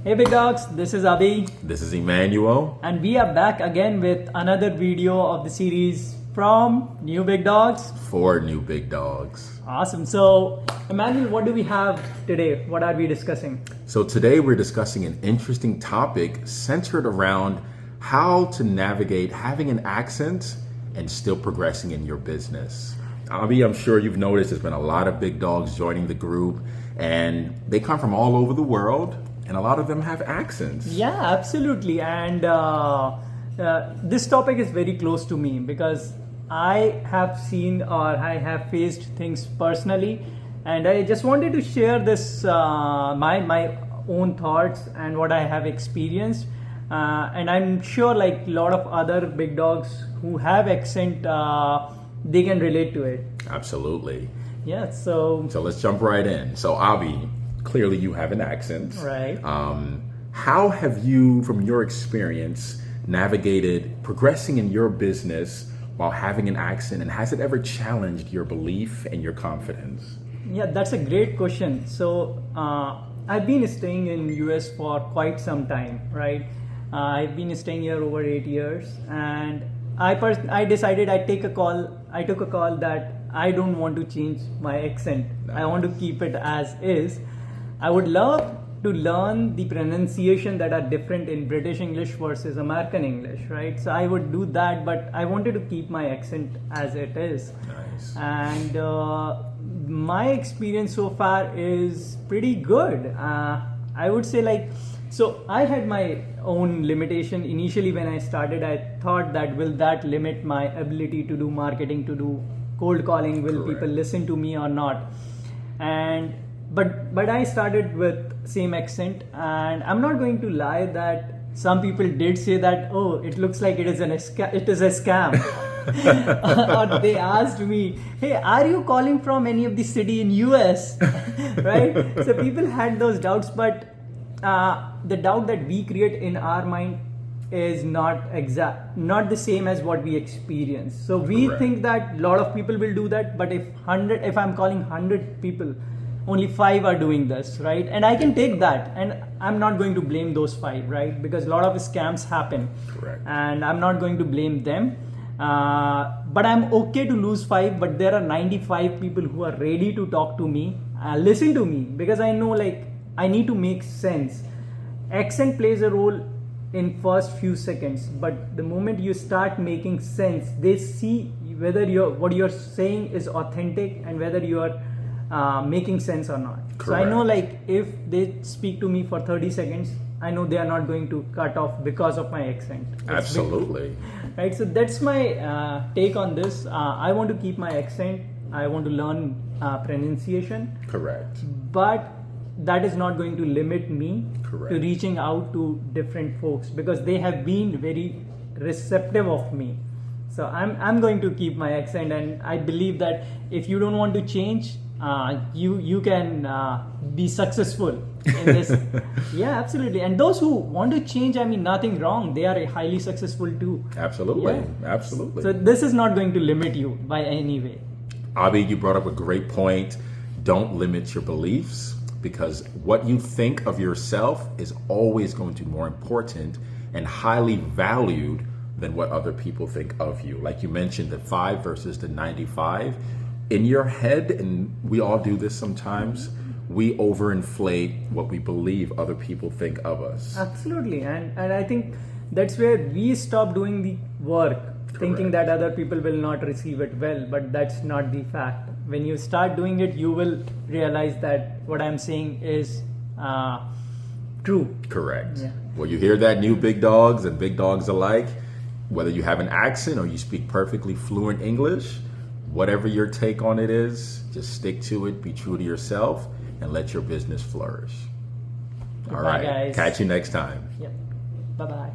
Hey big dogs, this is Abhi This is Emmanuel. and we are back again with another video of the series from New Big Dogs. For new big dogs. Awesome. So Emmanuel, what do we have today? What are we discussing? So today we're discussing an interesting topic centered around how to navigate having an accent and still progressing in your business. Abhi, I'm sure you've noticed there's been a lot of big dogs joining the group and they come from all over the world and a lot of them have accents. Yeah, absolutely. And this topic is very close to me because I have seen or I have faced things personally, and I just wanted to share this my own thoughts and what I have experienced. And I'm sure, like a lot of other big dogs who have accent, they can relate to it. Absolutely. Yeah. So let's jump right in. So Abhi, clearly you have an accent. right. How have you, from your experience, navigated progressing in your business while having an accent, and has it ever challenged your belief and your confidence? Yeah, that's a great question. So I've been staying in US for quite some time, right? I've been staying here over 8 years, and I decided I took a call that I don't want to change my accent. I want to keep it as is. I would love to learn the pronunciation that are different in British English versus American English, right? So I would do that, but I wanted to keep my accent as it is. Nice. And my experience so far is pretty good. I would say, like, so I had my own limitation initially when I started. I thought that will that limit my ability to do marketing, to do cold calling? Will Correct. people listen to me or not? And but I started with same accent, and I'm not going to lie that some people did say that, oh, it looks like it is a scam. Or they asked me, hey, are you calling from any of the city in US? Right? So people had those doubts, but the doubt that we create in our mind is not the same as what we experience. So we Correct. think that a lot of people will do that, but if I'm calling 100 people, only 5 are doing this, right? And I can take that, and I'm not going to blame those 5, right? Because a lot of scams happen. Correct. And I'm not going to blame them. But I'm okay to lose 5, but there are 95 people who are ready to talk to me, listen to me, because I know, like, I need to make sense. Accent plays a role in first few seconds, but the moment you start making sense, they see whether what you're saying is authentic and whether you are making sense or not. Correct. So I know, like, if they speak to me for 30 seconds, I know they are not going to cut off because of my accent. Absolutely. Right, so that's my take on this. I want to keep my accent. I want to learn pronunciation, Correct. but that is not going to limit me Correct. to reaching out to different folks, because they have been very receptive of me. So I'm going to keep my accent, and I believe that if you don't want to change, you can be successful in this. Yeah, absolutely. And those who want to change, I mean, nothing wrong. They are highly successful too. Absolutely. Yeah. Absolutely. So this is not going to limit you by any way. Abhi, you brought up a great point. Don't limit your beliefs, because what you think of yourself is always going to be more important and highly valued than what other people think of you. Like you mentioned, the 5 versus the 95. In your head, and we all do this sometimes, we overinflate what we believe other people think of us. Absolutely. And I think that's where we stop doing the work, thinking that other people will not receive it well, but that's not the fact. When you start doing it, you will realize that what I'm saying is true. Correct. Yeah. Well, you hear that, new big dogs and big dogs alike, whether you have an accent or you speak perfectly fluent English, whatever your take on it is, just stick to it, be true to yourself, and let your business flourish. All Goodbye, right. guys. Catch you next time. Yep. Bye-bye.